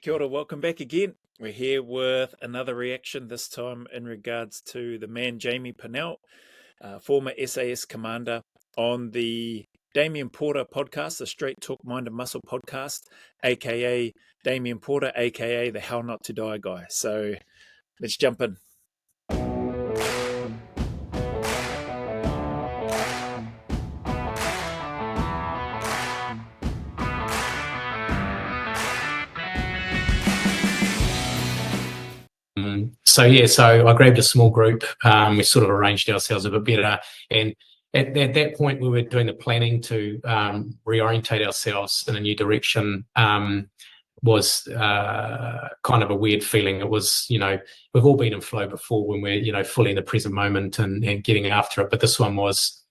Kia ora, welcome back again. We're here with another reaction, this time in regards to the man Jamie Pennell, former SAS commander, on the Damien Porter podcast, the Straight Talk Mind and Muscle podcast, aka Damien Porter, aka the How Not to Die guy. So let's jump in. So I grabbed a small group. We sort of arranged ourselves a bit better, and at that point we were doing the planning to reorientate ourselves in a new direction. Was kind of a weird feeling. It was, we've all been in flow before when we're, fully in the present moment and getting after it. But this one was,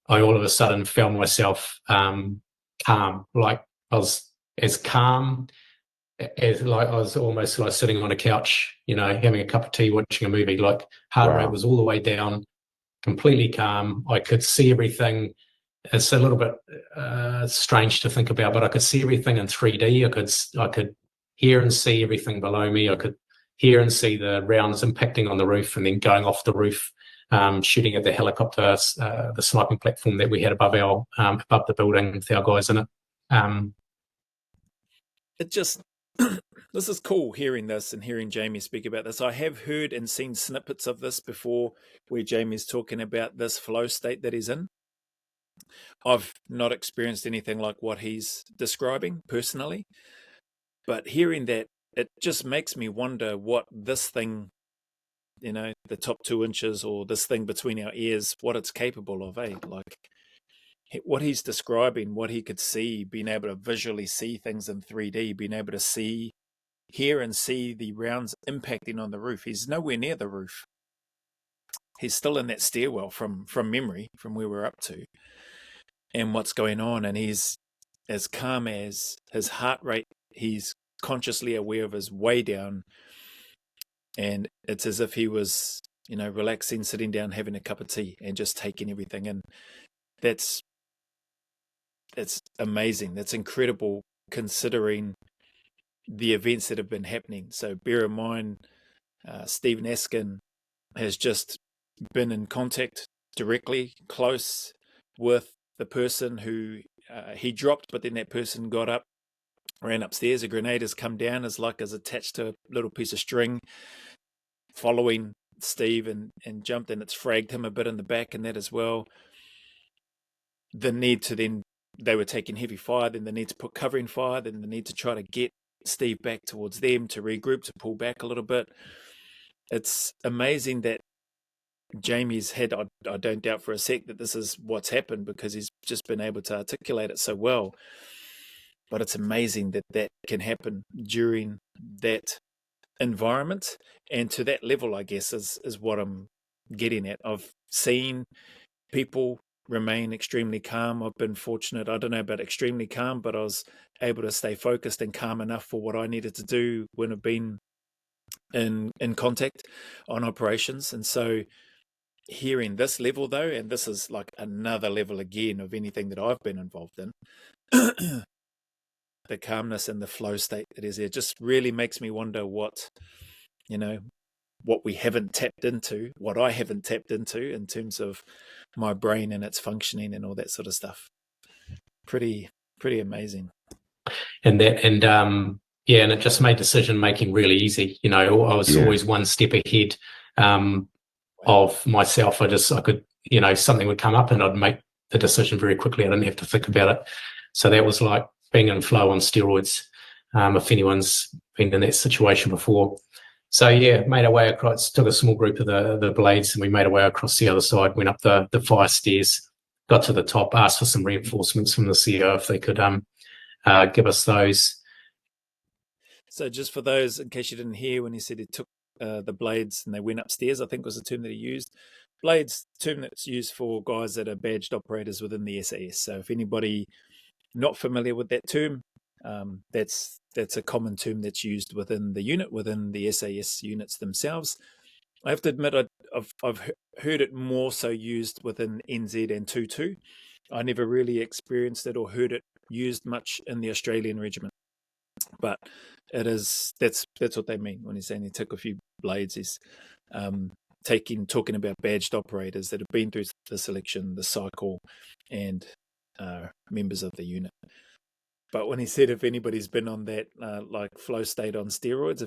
I all of a sudden found myself calm. Like I was as calm as like I was almost like sitting on a couch, having a cup of tea, watching a movie. Like heart rate was all the way down, completely calm. I could see everything. It's a little bit strange to think about, but I could see everything in 3D. I could hear and see everything below me. I could hear and see the rounds impacting on the roof and then going off the roof, shooting at the helicopter, the sniping platform that we had above the building with our guys in it. This is cool hearing this and hearing Jamie speak about this. I have heard and seen snippets of this before where Jamie's talking about this flow state that he's in. I've not experienced anything like what he's describing personally, but hearing that, it just makes me wonder what this thing, the top 2 inches or this thing between our ears, what it's capable of, Like what he's describing, what he could see, being able to visually see things in 3D, being able to hear and see the rounds impacting on the roof. He's nowhere near the roof. He's still in that stairwell from memory, from where we're up to, and what's going on. And he's as calm as his heart rate, he's consciously aware of, is way down. And it's as if he was, relaxing, sitting down, having a cup of tea and just taking everything in. That's amazing. That's incredible considering the events that have been happening. So bear in mind, Stephen Askin has just been in contact directly, close with the person who he dropped, but then that person got up, ran upstairs. A grenade has come down, is attached to a little piece of string, following Steve and jumped, and it's fragged him a bit in the back and that as well. The need to then, they were taking heavy fire, then the need to put covering fire, then the need to try to get Steve back towards them, to regroup, to pull back a little bit. It's amazing that Jamie's had, I don't doubt for a sec that this is what's happened, because he's just been able to articulate it so well. But it's amazing that can happen during that environment and to that level, I guess, is what I'm getting at. I've seen people remain extremely calm. I've been fortunate, I don't know about extremely calm, but I was able to stay focused and calm enough for what I needed to do when I've been in contact on operations. And so hearing this level though, and this is like another level again of anything that I've been involved in, the calmness and the flow state that is there just really makes me wonder what we haven't tapped into, what I haven't tapped into in terms of my brain and its functioning and all that sort of stuff. Pretty amazing. And it just made decision making really easy. I was always one step ahead of myself. I could, something would come up and I'd make the decision very quickly. I didn't have to think about it. So that was like being in flow on steroids, if anyone's been in that situation before. So made our way across, took a small group of the blades, and we made our way across the other side, went up the fire stairs, got to the top, asked for some reinforcements from the CEO if they could give us those. So just for those, in case you didn't hear, when he said he took the blades and they went upstairs, I think was the term that he used. Blades, term that's used for guys that are badged operators within the SAS. So if anybody not familiar with that term, that's a common term that's used within the unit, within the SAS units themselves. I have to admit, I've heard it more so used within NZ and 2-2. I never really experienced it or heard it used much in the Australian regiment. But that's what they mean when he's saying he took a few blades. He's talking about badged operators that have been through the selection, the cycle, and members of the unit. But when he said if anybody's been on that like flow state on steroids,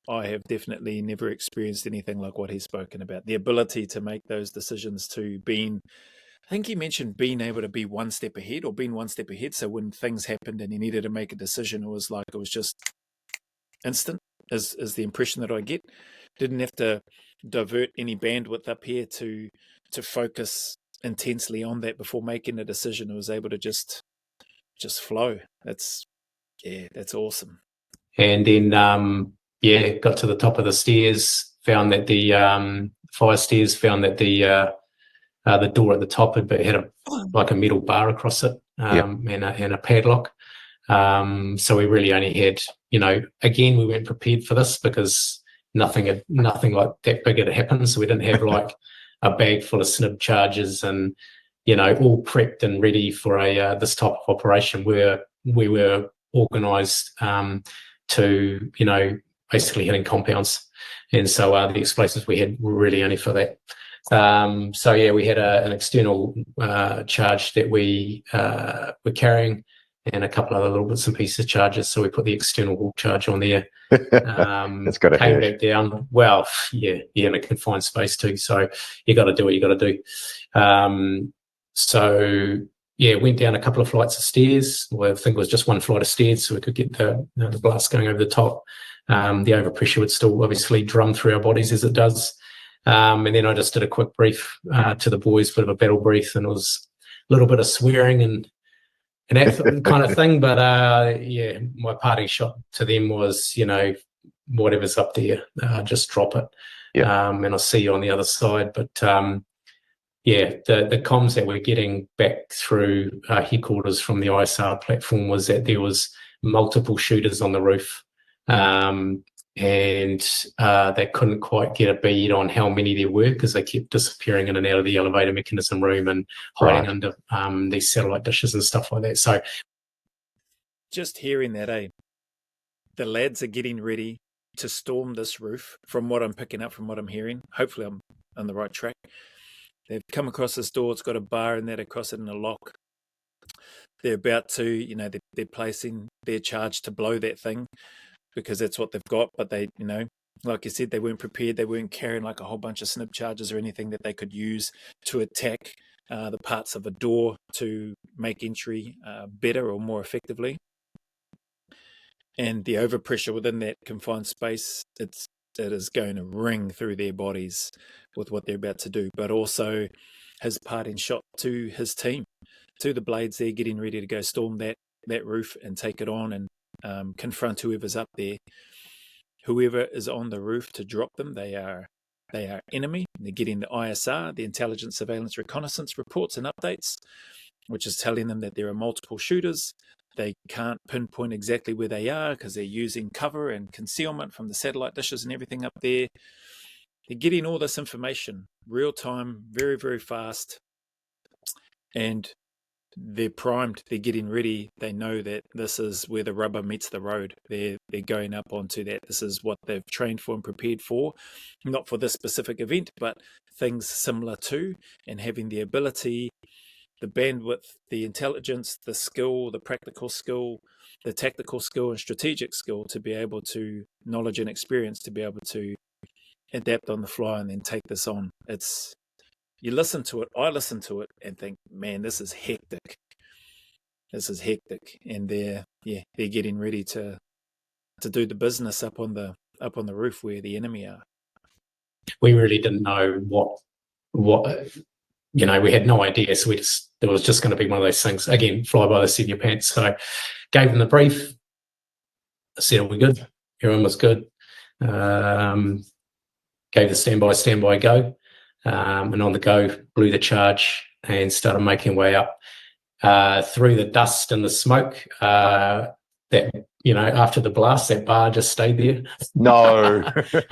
I have definitely never experienced anything like what he's spoken about. The ability to make those decisions, I think he mentioned being able to be one step ahead or being one step ahead. So when things happened and he needed to make a decision, it was just instant, is the impression that I get. Didn't have to divert any bandwidth up here to focus intensely on that before making a decision. It was able to just flow. That's awesome. And then got to the top of the stairs, found that the fire stairs, found that the door at the had a metal bar across it, and a padlock. So we really only had, again, we weren't prepared for this because nothing like that big had happened. So we didn't have like a bag full of snib charges and, all prepped and ready for this type of operation where we were organised to, basically hitting compounds. And so the explosives we had were really only for that. We had an external charge that we were carrying and a couple other little bits and pieces of charges. So we put the external wall charge on there. It's got to came back down. Well, in a confined space too. So you got to do what you got to do. Went down a couple of flights of stairs. Well, I think it was just one flight of stairs, so we could get the blast going over the top. The overpressure would still obviously drum through our bodies as it does. And then I just did a quick brief to the boys, bit of a battle brief, and it was a little bit of swearing and that kind of thing. But my parting shot to them was, whatever's up there, just drop it. And I'll see you on the other side. But the comms that we're getting back through headquarters from the ISR platform was that there was multiple shooters on the roof. And they couldn't quite get a bead on how many there were because they kept disappearing in and out of the elevator mechanism room and hiding under these satellite dishes and stuff like that. So just hearing that, the lads are getting ready to storm this roof from what I'm picking up, from what I'm hearing. Hopefully I'm on the right track. They've come across this door. It's got a bar in that across it and a lock. They're about to, they're placing their charge to blow that thing, because that's what they've got. But they, like you said, they weren't prepared. They weren't carrying like a whole bunch of snip charges or anything that they could use to attack the parts of a door to make entry better or more effectively. And the overpressure within that confined space, it is going to ring through their bodies with what they're about to do. But also his parting shot to his team, to the blades there getting ready to go storm that roof and take it on and confront whoever's up there. Whoever is on the roof to drop them, they are enemy. They're getting the ISR, the Intelligence Surveillance Reconnaissance reports and updates, which is telling them that there are multiple shooters. They can't pinpoint exactly where they are because they're using cover and concealment from the satellite dishes and everything up there. They're getting all this information real time, very, very fast, and they're primed. They're getting ready. They know that this is where the rubber meets the road. They're going up onto that. This is what they've trained for and prepared for, not for this specific event, but things similar to, and having the ability, the bandwidth, the intelligence, the skill, the practical skill, the tactical skill and strategic skill to be able to, knowledge and experience to be able to adapt on the fly and then take this on. You listen to it, I listen to it and think, man, this is hectic. This is hectic. And they're getting ready to do the business up on the roof where the enemy are. We really didn't know what we had no idea. So it was just going to be one of those things, again, fly by the seat of your pants. So gave them the brief. I said, are we good? Everyone was good. Gave the standby go. And on the go, blew the charge and started making way up through the dust and the smoke. After the blast, that bar just stayed there. No.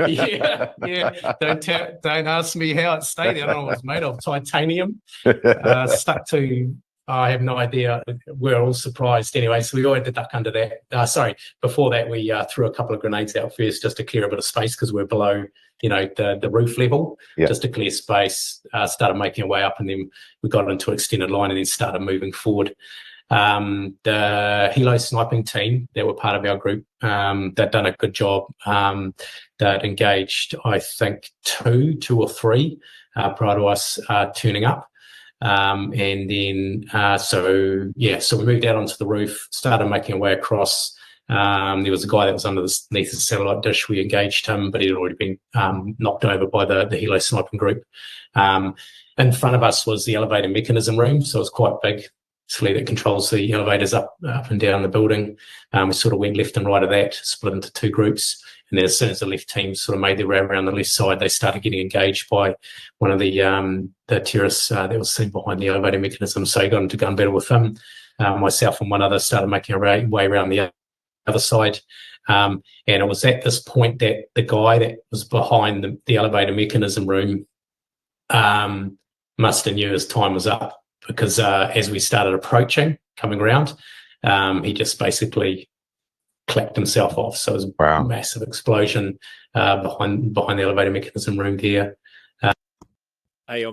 yeah. Don't ask me how it stayed there. I don't know what it was made of. Titanium stuck to I have no idea. We're all surprised anyway, so we all had to duck under that. Before that, we threw a couple of grenades out first just to clear a bit of space because we're below, the roof level, just to clear space. Started making our way up, and then we got into an extended line and then started moving forward. The helo sniping team that were part of our group, they'd done a good job. They'd engaged, I think, two or three prior to us turning up. And then, so we moved out onto the roof, started making our way across. There was a guy that was underneath the satellite dish. We engaged him, but he'd already been knocked over by the helo sniping group. In front of us was the elevator mechanism room, so it was quite big. That controls the elevators up and down the building. We sort of went left and right of that, split into two groups. And then as soon as the left team sort of made their way around the left side, they started getting engaged by one of the terrorists that was seen behind the elevator mechanism. So he got into gun battle with him. Myself and one other started making our way around the other side. And it was at this point that the guy that was behind the elevator mechanism room must have knew his time was up. Because as we started approaching, coming around, he just basically clapped himself off. So it was a massive explosion behind the elevator mechanism room there. Hey,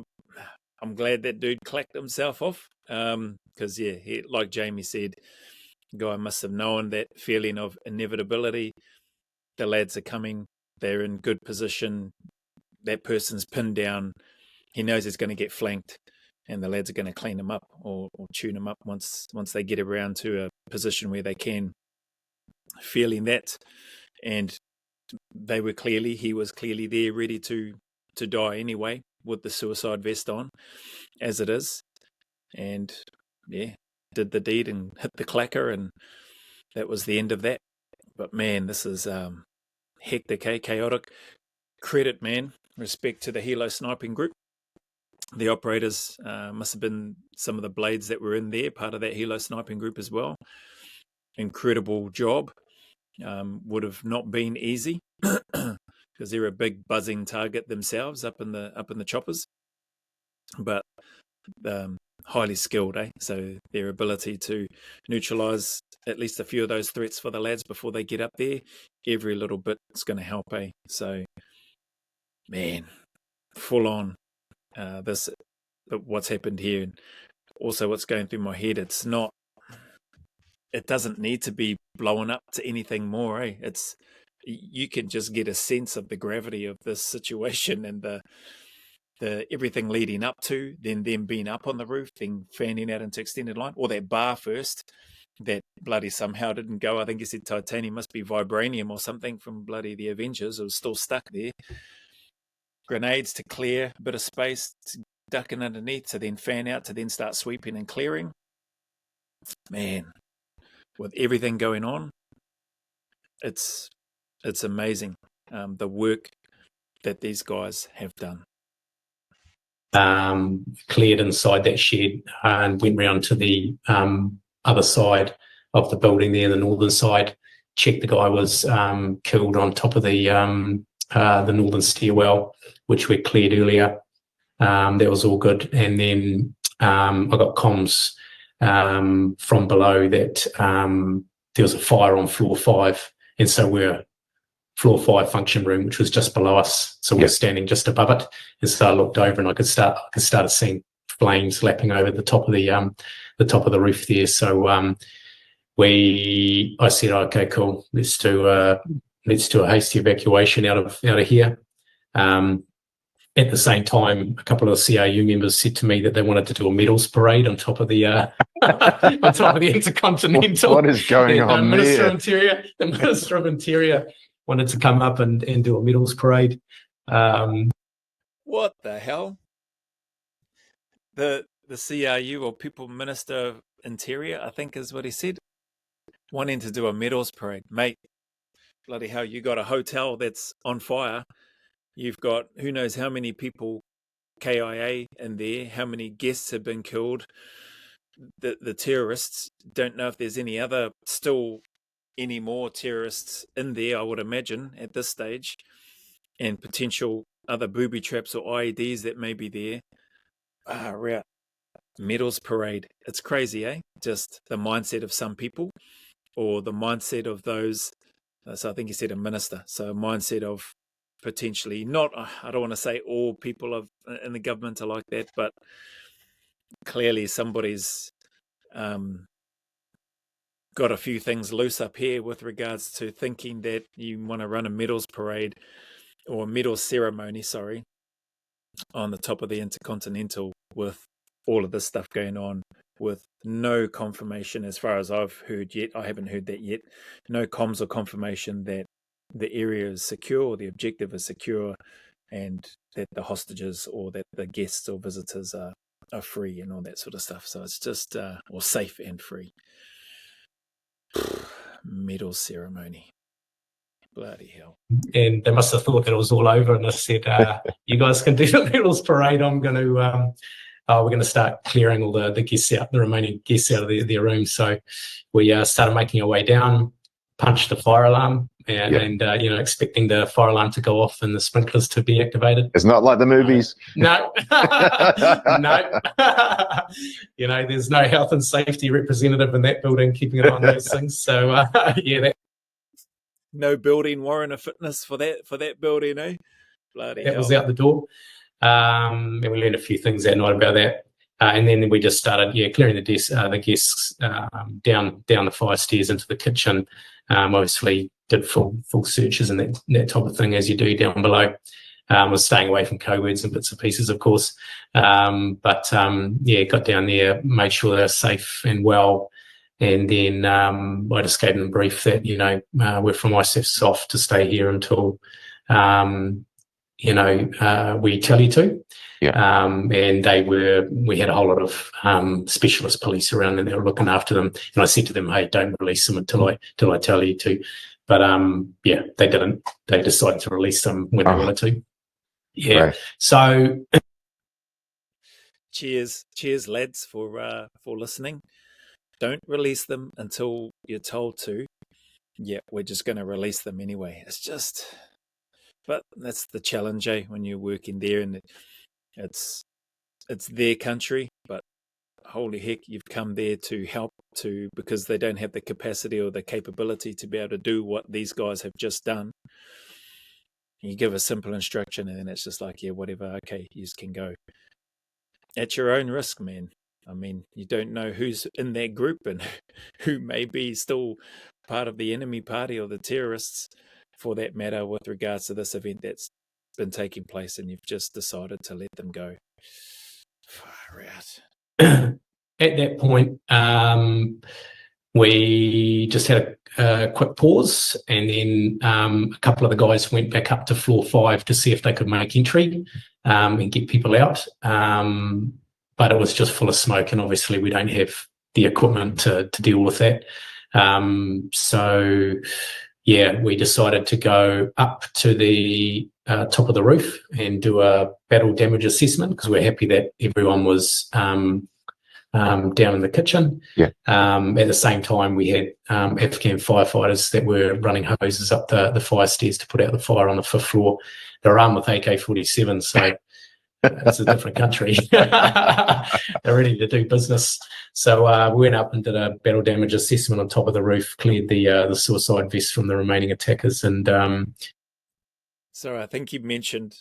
I'm glad that dude clacked himself off because, like Jamie said, the guy must have known that feeling of inevitability. The lads are coming. They're in good position. That person's pinned down. He knows he's going to get flanked. And the lads are going to clean them up or tune them up once they get around to a position where they can. Feeling that, and he was clearly there, ready to die anyway, with the suicide vest on, as it is, and did the deed and hit the clacker, and that was the end of that. But man, this is hectic, chaotic. Credit, man, respect to the helo sniping group. The operators must have been some of the blades that were in there, part of that helo sniping group as well. Incredible job. Would have not been easy because they're a big buzzing target themselves up in the choppers, but highly skilled, So their ability to neutralize at least a few of those threats for the lads before they get up there, every little bit is going to help, So, man, full on. What's happened here, and also what's going through my head, it doesn't need to be blown up to anything more, you can just get a sense of the gravity of this situation and the everything leading up to, then them being up on the roof, then fanning out into extended line, or that bar first that bloody somehow didn't go. I think he said titanium, must be vibranium or something from bloody the Avengers. It was still stuck there. Grenades to clear a bit of space, to ducking underneath, to then fan out, to then start sweeping and clearing. Man, with everything going on, it's amazing, the work that these guys have done. Cleared inside that shed and went round to the other side of the building there, the northern side. Checked the guy was killed on top of the northern stairwell, which we cleared earlier. That was all good. And then I got comms from below that there was a fire on floor 5. And so we're floor 5 function room, which was just below us. So we're standing just above it. And so I looked over and I could start seeing flames lapping over the top of the roof there. So I said, okay, cool. Let's do a hasty evacuation out of here. At the same time, a couple of CRU members said to me that they wanted to do a medals parade on top of the Intercontinental. What is going on Minister there? The Minister of Interior wanted to come up and do a medals parade. What the hell? The CRU, or People Minister of Interior, I think is what he said, wanting to do a medals parade. Mate, bloody hell, you got a hotel that's on fire. You've got who knows how many people KIA in there, how many guests have been killed. The terrorists, don't know if there's any more terrorists in there, I would imagine, at this stage, and potential other booby traps or IEDs that may be there. Right. medals parade. It's crazy, eh? Just the mindset of some people, or the mindset of those. So I think he said a minister. So a mindset of potentially not. I don't want to say all people in the government are like that, but clearly somebody's got a few things loose up here with regards to thinking that you want to run a medals parade or a medals ceremony, on the top of the Intercontinental with all of this stuff going on, with no confirmation as far as I've heard yet. I haven't heard that yet. No comms or confirmation that the area is secure, or the objective is secure, and that the hostages or that the guests or visitors are free and all that sort of stuff. So it's just, or safe and free. Medal ceremony. Bloody hell. And they must have thought that it was all over, and they said, you guys can do the medals parade. I'm going to, we're going to start clearing all the guests out, the remaining guests out of their rooms. So we started making our way down, punched the fire alarm, and expecting the fire alarm to go off and the sprinklers to be activated. It's not like the movies. No. No. There's no health and safety representative in that building keeping an eye on those things. So, no building warrant of fitness for that building, eh? Bloody hell. That was out the door. And we learned a few things that night about that. And then we just started, clearing the guests down the fire stairs into the kitchen. Obviously did full searches and that type of thing, as you do down below. Was staying away from cowords and bits and pieces, of course. Got down there, made sure they're safe and well. And then I just gave them a brief that, we're from NZSAS to stay here until, we tell you to. Yeah. And we had a whole lot of specialist police around, and they were looking after them. And I said to them, hey, don't release them until I tell you to. But they didn't. They decided to release them when they wanted to. Yeah. Right. So cheers lads for listening. Don't release them until you're told to. Yeah, we're just going to release them anyway. But that's the challenge, when you're working there, and it's their country, but holy heck, you've come there to help because they don't have the capacity or the capability to be able to do what these guys have just done. You give a simple instruction, and then it's just like, yeah, whatever, okay, you can go. At your own risk, man. I mean, you don't know who's in that group and who may be still part of the enemy party or the terrorists, for that matter, with regards to this event that's been taking place, and you've just decided to let them go. Far out. At that point, we just had a quick pause, and then a couple of the guys went back up to floor 5 to see if they could make entry and get people out. But it was just full of smoke, and obviously we don't have the equipment to deal with that. We decided to go up to the top of the roof and do a battle damage assessment, because we're happy that everyone was down in the kitchen. Yeah. At the same time, we had Afghan firefighters that were running hoses up the fire stairs to put out the fire on the 5th floor. They're armed with AK-47, so it's a different country. They're ready to do business. So we went up and did a battle damage assessment on top of the roof, cleared the suicide vests from the remaining attackers. And so I think you mentioned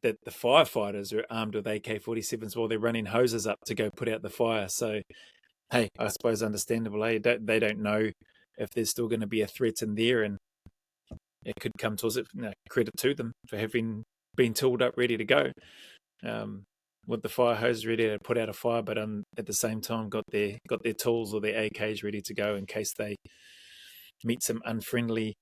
that the firefighters are armed with AK-47s while they're running hoses up to go put out the fire. So, hey, I suppose understandable. They don't know if there's still going to be a threat in there, and it could come towards it. Credit to them for having been tooled up, ready to go. With the fire hose ready to put out a fire, but at the same time got their tools or their AKs ready to go in case they meet some unfriendly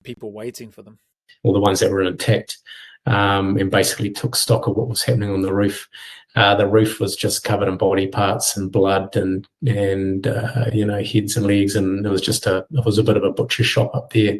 people waiting for them. All the ones that were intact, and basically took stock of what was happening on the roof. The roof was just covered in body parts and blood and heads and legs, and it was a bit of a butcher shop up there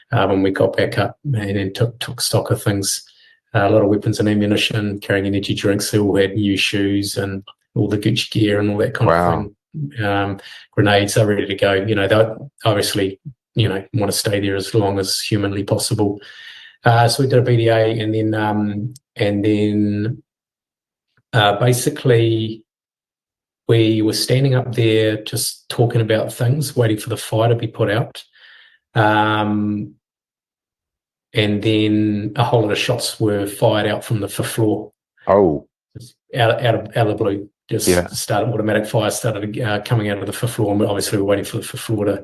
when we got back up, and then took stock of things. A lot of weapons and ammunition, carrying energy drinks. They all had new shoes and all the Gucci gear and all that kind of thing. Grenades, they're ready to go. They obviously, want to stay there as long as humanly possible. So we did a BDA, and then basically we were standing up there just talking about things, waiting for the fire to be put out. And then a whole lot of shots were fired out from the fifth floor. Oh. Out of the blue. Started automatic fire started coming out of the fifth floor, and obviously we're waiting for the fifth floor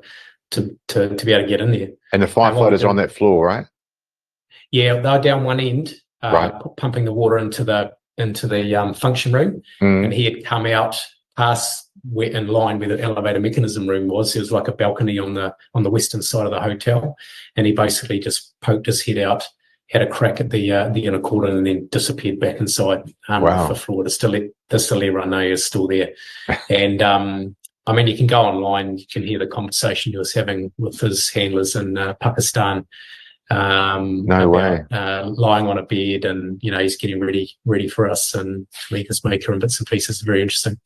to be able to get in there. And the firefighters are on that floor, right? Yeah, they're down one end, right. pumping the water into the function room, and he had come out past in line where the elevator mechanism room was. There was like a balcony on the western side of the hotel, and he basically just poked his head out, had a crack at the inner cordon, and then disappeared back inside the fifth floor to still let everyone know he is still there. And I mean, you can go online, you can hear the conversation he was having with his handlers in Pakistan. No way. Lying on a bed, and he's getting ready for us and meet his maker and bits and pieces. Very interesting.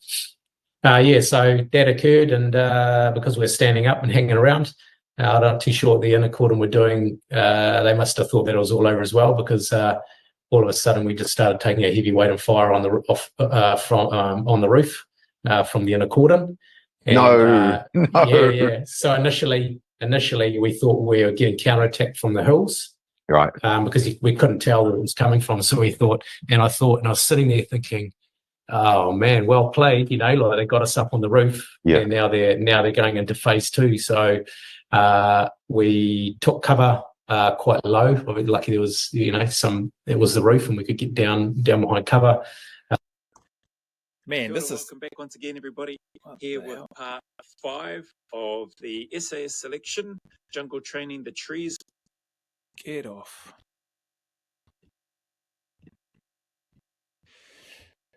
So that occurred, and because we're standing up and hanging around, I'm not too sure what the inner cordon were doing. They must have thought that it was all over as well, because all of a sudden we just started taking a heavy weight and fire on the roof from the inner cordon. And, no. Yeah. So initially we thought we were getting counterattacked from the hills, right? Because we couldn't tell where it was coming from. So we thought, and I was sitting there thinking, oh man, well played, like they got us up on the roof, and now they're going into phase 2. So we took cover quite low. Lucky there was it was the roof, and we could get down behind cover. Man, welcome back once again, everybody. Here with part 5 of the SAS selection, jungle training, the trees. Get off.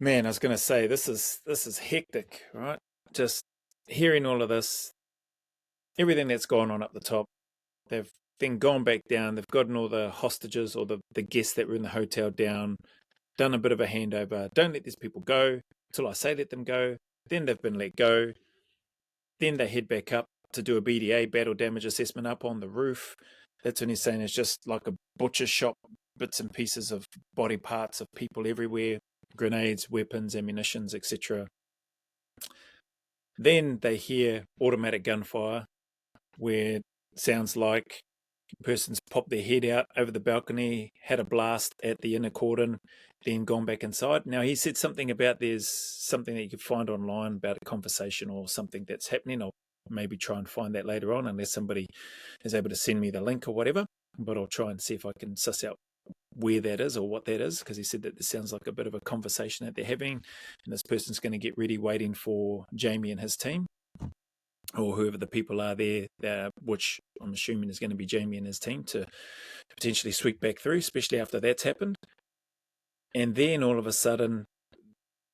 Man, I was going to say, this is hectic, right? Just hearing all of this, everything that's gone on up the top. They've then gone back down. They've gotten all the hostages or the guests that were in the hotel down, done a bit of a handover. Don't let these people go till I say let them go. Then they've been let go. Then they head back up to do a BDA, battle damage assessment, up on the roof. That's when he's saying it's just like a butcher shop, bits and pieces of body parts of people everywhere, grenades, weapons, ammunitions, etc. Then they hear automatic gunfire, where it sounds like a person's popped their head out over the balcony, had a blast at the inner cordon, then gone back inside. Now, he said something about there's something that you could find online about a conversation or something that's happening. I'll maybe try and find that later on, unless somebody is able to send me the link or whatever. But I'll try and see if I can suss out where that is or what that is, because he said that this sounds like a bit of a conversation that they're having, and this person's going to get ready waiting for Jamie and his team, or whoever the people are there, which I'm assuming is going to be Jamie and his team, to potentially sweep back through, especially after that's happened. And then all of a sudden,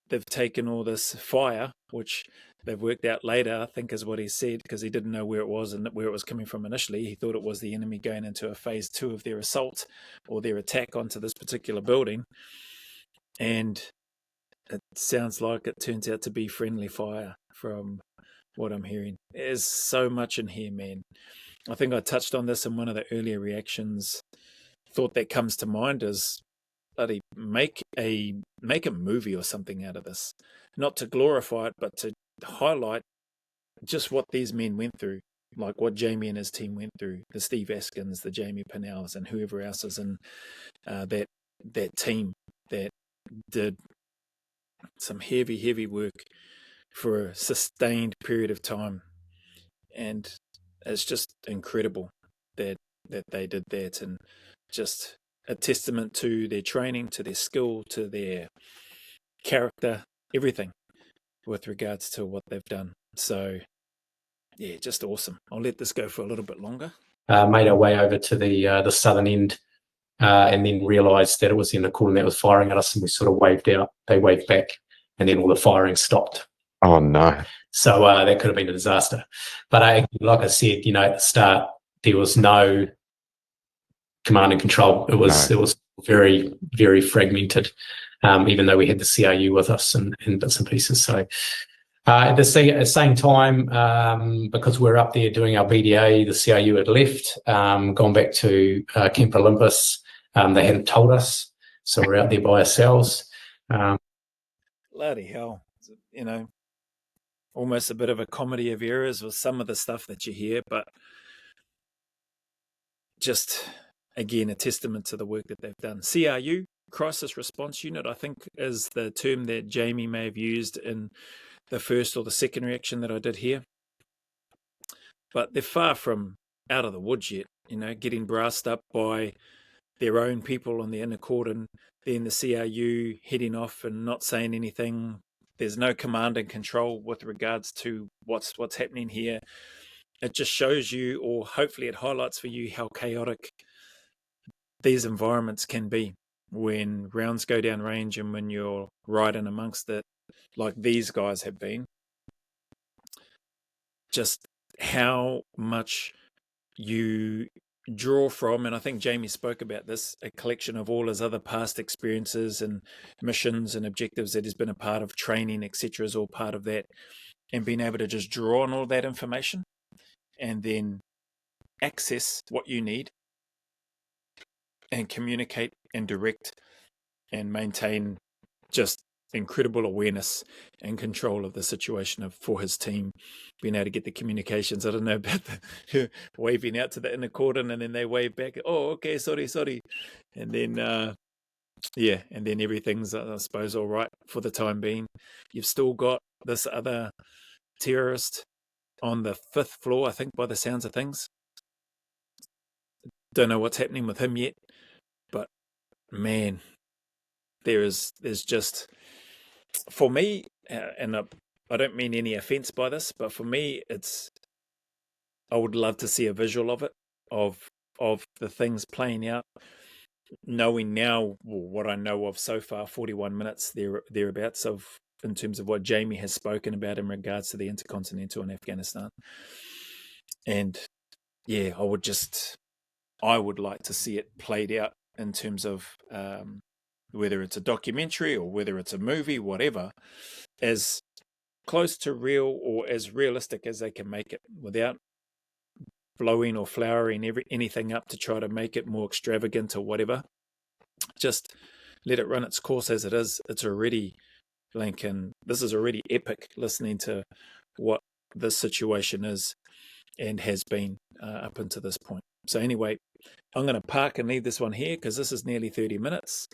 they've taken all this fire, which they've worked out later, I think is what he said, because he didn't know where it was and where it was coming from initially. He thought it was the enemy going into a phase 2 of their assault or their attack onto this particular building. And it sounds like it turns out to be friendly fire from what I'm hearing. There's so much in here, man. I think I touched on this in one of the earlier reactions. Thought that comes to mind is bloody make a movie or something out of this. Not to glorify it, but to highlight just what these men went through, like what Jamie and his team went through, the Steve Askins, the Jamie Pennells, and whoever else is in that team that did some heavy work for a sustained period of time. And it's just incredible that they did that, and just a testament to their training, to their skill, to their character, everything with regards to what they've done. So yeah, just awesome. I'll let this go for a little bit longer. Made our way over to the southern end, and then realised that it was the inner cordon that was firing at us, and we sort of waved out. They waved back, and then all the firing stopped. Oh no! So that could have been a disaster. But like I said, at the start, there was no command and control. It was very, very fragmented, even though we had the CRU with us and bits and pieces. So at the same time, because we're up there doing our BDA, the CRU had left, gone back to Camp Olympus. They hadn't told us, so we're out there by ourselves. Bloody hell, almost a bit of a comedy of errors with some of the stuff that you hear, but just, again, a testament to the work that they've done. CRU, Crisis Response Unit, I think is the term that Jamie may have used in the first or the second reaction that I did here. But they're far from out of the woods yet, getting brassed up by their own people on the inner cordon, then the CRU heading off and not saying anything. There's no command and control with regards to what's happening here. It just shows you, or hopefully it highlights for you, how chaotic these environments can be when rounds go down range and when you're right in amongst it, like these guys have been. Just how much you draw from, and I think Jamie spoke about this, a collection of all his other past experiences and missions and objectives that he's been a part of, training, etc., is all part of that, and being able to just draw on all that information and then access what you need and communicate and direct and maintain just incredible awareness and control of the situation for his team, being able to get the communications. I don't know about the waving out to the inner cordon and then they wave back, oh, okay, sorry. And then, and then everything's, I suppose, all right for the time being. You've still got this other terrorist on the 5th floor, I think, by the sounds of things. Don't know what's happening with him yet, but man, there's just, for me, and I don't mean any offense by this, but for me, I would love to see a visual of it, of the things playing out, knowing now what I know of so far, 41 minutes thereabouts in terms of what Jamie has spoken about in regards to the Intercontinental in Afghanistan. And yeah, I would like to see it played out in terms of whether it's a documentary or whether it's a movie, whatever, as close to real or as realistic as they can make it without blowing or flowering anything up to try to make it more extravagant or whatever. Just let it run its course as it is. It's already, Lincoln, this is already epic listening to what this situation is and has been up until this point. So anyway, I'm going to park and leave this one here because this is nearly 30 minutes.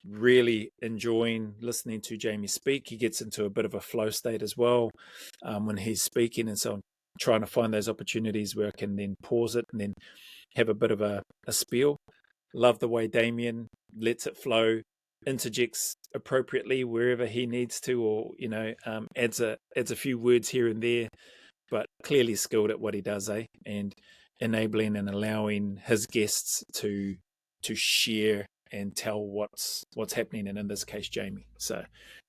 Really enjoying listening to Jamie speak. He gets into a bit of a flow state as well when he's speaking, and so I'm trying to find those opportunities where I can then pause it and then have a bit of a spiel. Love the way Damien lets it flow, interjects appropriately wherever he needs to, or adds a few words here and there, but clearly skilled at what he does, and enabling and allowing his guests to share and tell what's happening, and in this case, Jamie. So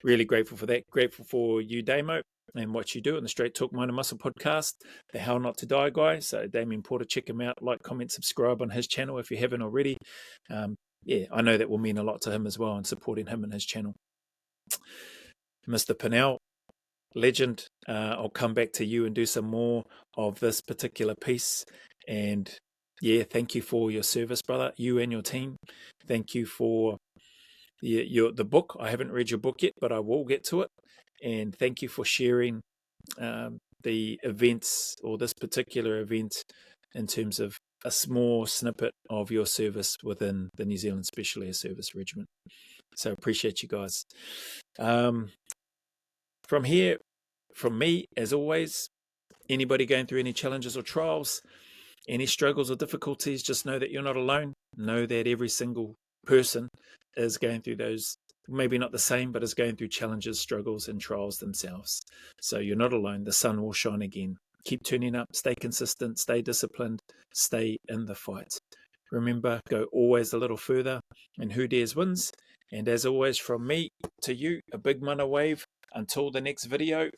really grateful for that. Grateful for you, Damo, and what you do in the Straight Talk Mind and Muscle podcast, the How Not to Die guy. So Damien Porter, check him out. Like, comment, subscribe on his channel if you haven't already. I know that will mean a lot to him as well, and supporting him and his channel. Mr. Pennell, legend. I'll come back to you and do some more of this particular piece. And thank you for your service, brother, you and your team. Thank you for the book. I haven't read your book yet, but I will get to it. And thank you for sharing the events, or this particular event, in terms of a small snippet of your service within the New Zealand Special Air Service Regiment. So appreciate you guys. From here, from me, as always, anybody going through any challenges or trials, any struggles or difficulties, just know that you're not alone. Know that every single person is going through those, maybe not the same, but is going through challenges, struggles, and trials themselves. So you're not alone. The sun will shine again. Keep turning up, stay consistent, stay disciplined, stay in the fight. Remember, go always a little further, and who dares wins. And as always, from me to you, a big mana wave. Until the next video.